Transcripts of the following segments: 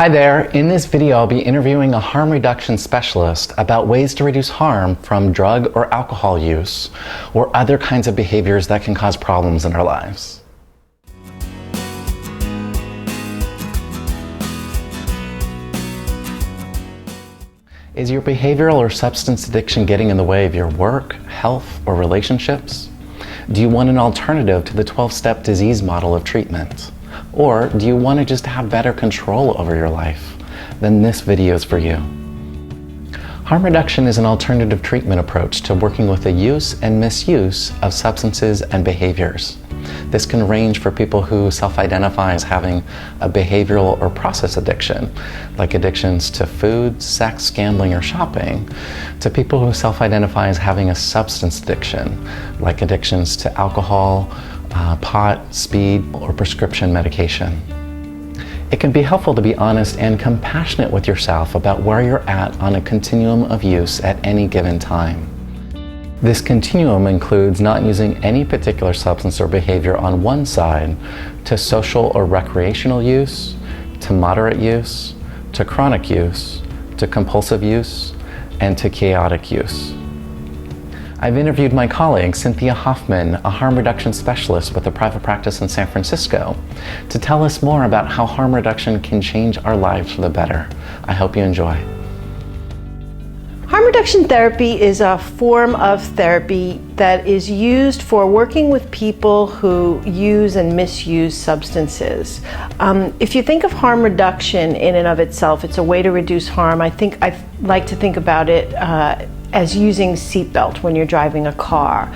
Hi there, in this video I'll be interviewing a harm reduction specialist about ways to reduce harm from drug or alcohol use or other kinds of behaviors that can cause problems in our lives. Is your behavioral or substance addiction getting in the way of your work, health, or relationships? Do you want an alternative to the 12-step disease model of treatment? Or do you want to just have better control over your life? Then this video is for you. Harm reduction is an alternative treatment approach to working with the use and misuse of substances and behaviors. This can range for people who self-identify as having a behavioral or process addiction, like addictions to food, sex, gambling, or shopping, to people who self-identify as having a substance addiction, like addictions to alcohol, pot, speed, or prescription medication. It can be helpful to be honest and compassionate with yourself about where you're at on a continuum of use at any given time. This continuum includes not using any particular substance or behavior on one side, to social or recreational use, to moderate use, to chronic use, to compulsive use, and to chaotic use. I've interviewed my colleague, Cynthia Hoffman, a harm reduction specialist with a private practice in San Francisco, to tell us more about how harm reduction can change our lives for the better. I hope you enjoy. Harm reduction therapy is a form of therapy that is used for working with people who use and misuse substances. If you think of harm reduction in and of itself, it's a way to reduce harm. I like to think about it as using seatbelt when you're driving a car.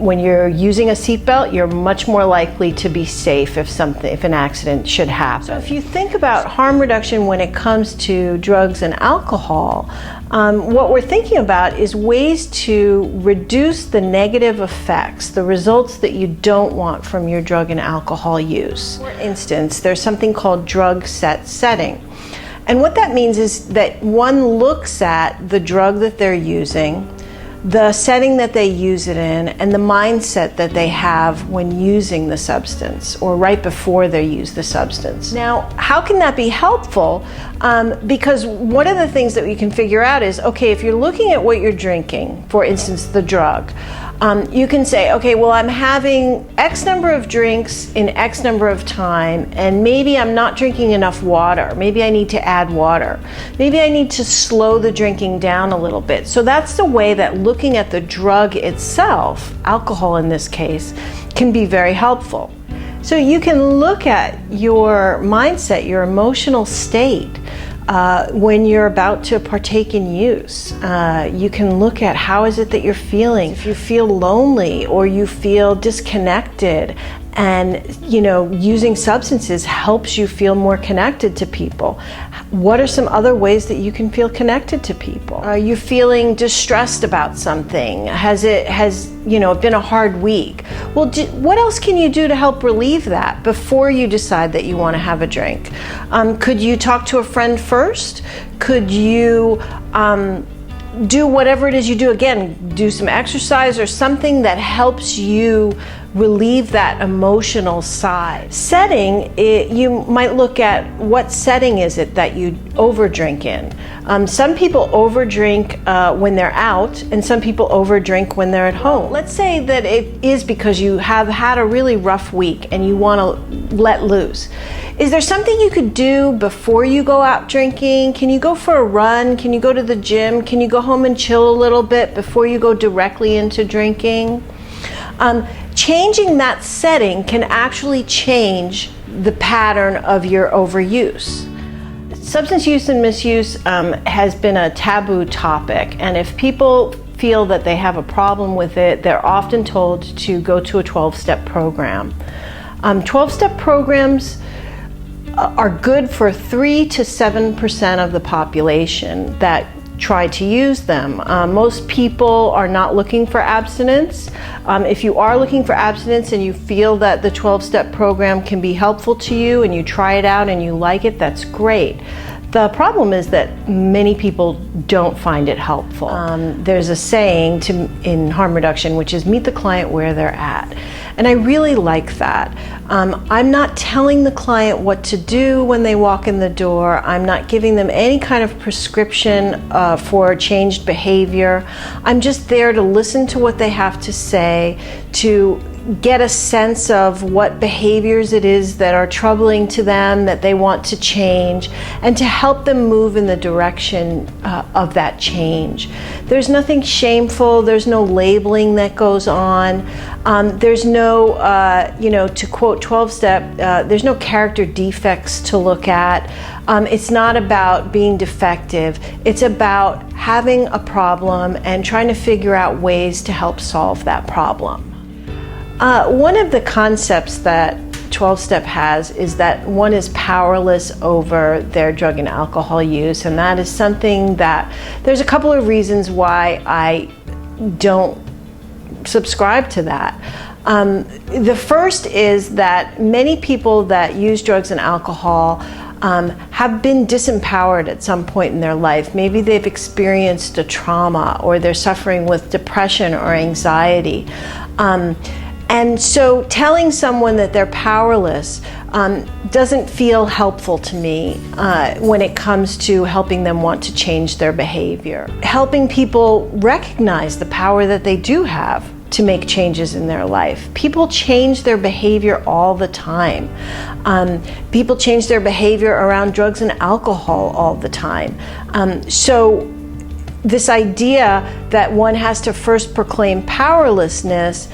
When you're using a seatbelt, you're much more likely to be safe if an accident should happen. So if you think about harm reduction when it comes to drugs and alcohol, what we're thinking about is ways to reduce the negative effects, the results that you don't want from your drug and alcohol use. For instance, there's something called drug setting. And what that means is that one looks at the drug that they're using, the setting that they use it in, and the mindset that they have when using the substance or right before they use the substance. Now, how can that be helpful? Because one of the things that we can figure out is, okay, if you're looking at what you're drinking, for instance, the drug, you can say, okay, well, I'm having X number of drinks in X number of time, and maybe I'm not drinking enough water. Maybe I need to add water. Maybe I need to slow the drinking down a little bit. So that's the way that looking at the drug itself, alcohol in this case, can be very helpful. So you can look at your mindset, your emotional state, when you're about to partake in use. You can look at how is it that you're feeling. If you feel lonely or you feel disconnected, and using substances helps you feel more connected to people. What are some other ways that you can feel connected to people? Are you feeling distressed about something? Has been a hard week? Well, what else can you do to help relieve that before you decide that you want to have a drink? Could you talk to a friend first? Could you do whatever it is you do? Again, do some exercise or something that helps you relieve that emotional side. Setting, you might look at what setting is it that you overdrink in. Some people overdrink when they're out, and some people overdrink when they're at home. Let's say that it is because you have had a really rough week and you want to let loose. Is there something you could do before you go out drinking? Can you go for a run? Can you go to the gym? Can you go home and chill a little bit before you go directly into drinking? Changing that setting can actually change the pattern of your overuse. Substance use and misuse has been a taboo topic, and if people feel that they have a problem with it, they're often told to go to a 12-step program. 12-step programs are good for 3 to 7% of the population that try to use them. Most people are not looking for abstinence. If you are looking for abstinence and you feel that the 12-step program can be helpful to you and you try it out and you like it, that's great. The problem is that many people don't find it helpful. There's a saying in harm reduction, which is meet the client where they're at. And I really like that. I'm not telling the client what to do when they walk in the door. I'm not giving them any kind of prescription for changed behavior. I'm just there to listen to what they have to say, to get a sense of what behaviors it is that are troubling to them, that they want to change, and to help them move in the direction of that change. There's nothing shameful, there's no labeling that goes on, there's no, to quote 12-step, there's no character defects to look at. It's not about being defective, it's about having a problem and trying to figure out ways to help solve that problem. One of the concepts that 12-step has is that one is powerless over their drug and alcohol use, and that is something that there's a couple of reasons why I don't subscribe to that. The first is that many people that use drugs and alcohol have been disempowered at some point in their life. Maybe they've experienced a trauma, or they're suffering with depression or anxiety. And so telling someone that they're powerless doesn't feel helpful to me when it comes to helping them want to change their behavior. Helping people recognize the power that they do have to make changes in their life. People change their behavior all the time. People change their behavior around drugs and alcohol all the time. So this idea that one has to first proclaim powerlessness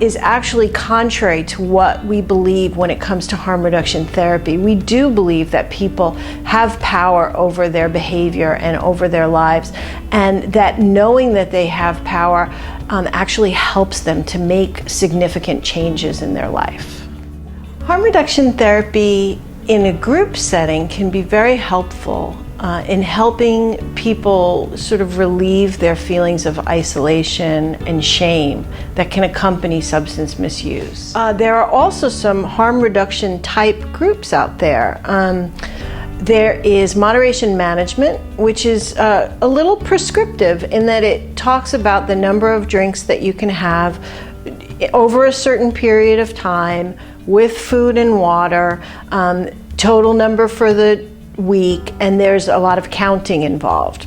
is actually contrary to what we believe when it comes to harm reduction therapy. We do believe that people have power over their behavior and over their lives, and that knowing that they have power actually helps them to make significant changes in their life. Harm reduction therapy in a group setting can be very helpful in helping people sort of relieve their feelings of isolation and shame that can accompany substance misuse. There are also some harm reduction type groups out there. There is moderation management, which is a little prescriptive in that it talks about the number of drinks that you can have over a certain period of time with food and water, total number for the week, and there's a lot of counting involved.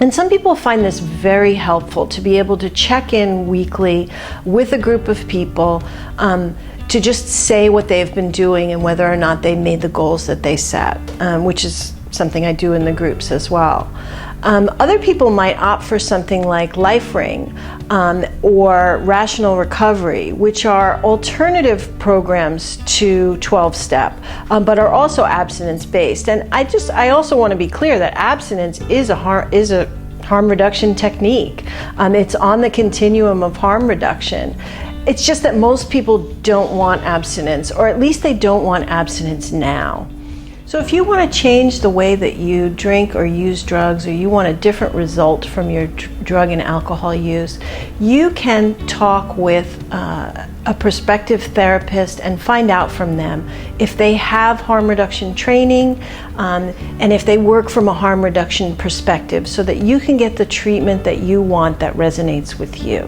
And some people find this very helpful to be able to check in weekly with a group of people to just say what they've been doing and whether or not they made the goals that they set, which is something I do in the groups as well. Other people might opt for something like Life Ring or Rational Recovery, which are alternative programs to 12-step, but are also abstinence-based. And I also want to be clear that abstinence is a harm reduction technique. It's on the continuum of harm reduction. It's just that most people don't want abstinence, or at least they don't want abstinence now. So if you want to change the way that you drink or use drugs, or you want a different result from your drug and alcohol use, you can talk with a prospective therapist and find out from them if they have harm reduction training and if they work from a harm reduction perspective, so that you can get the treatment that you want that resonates with you.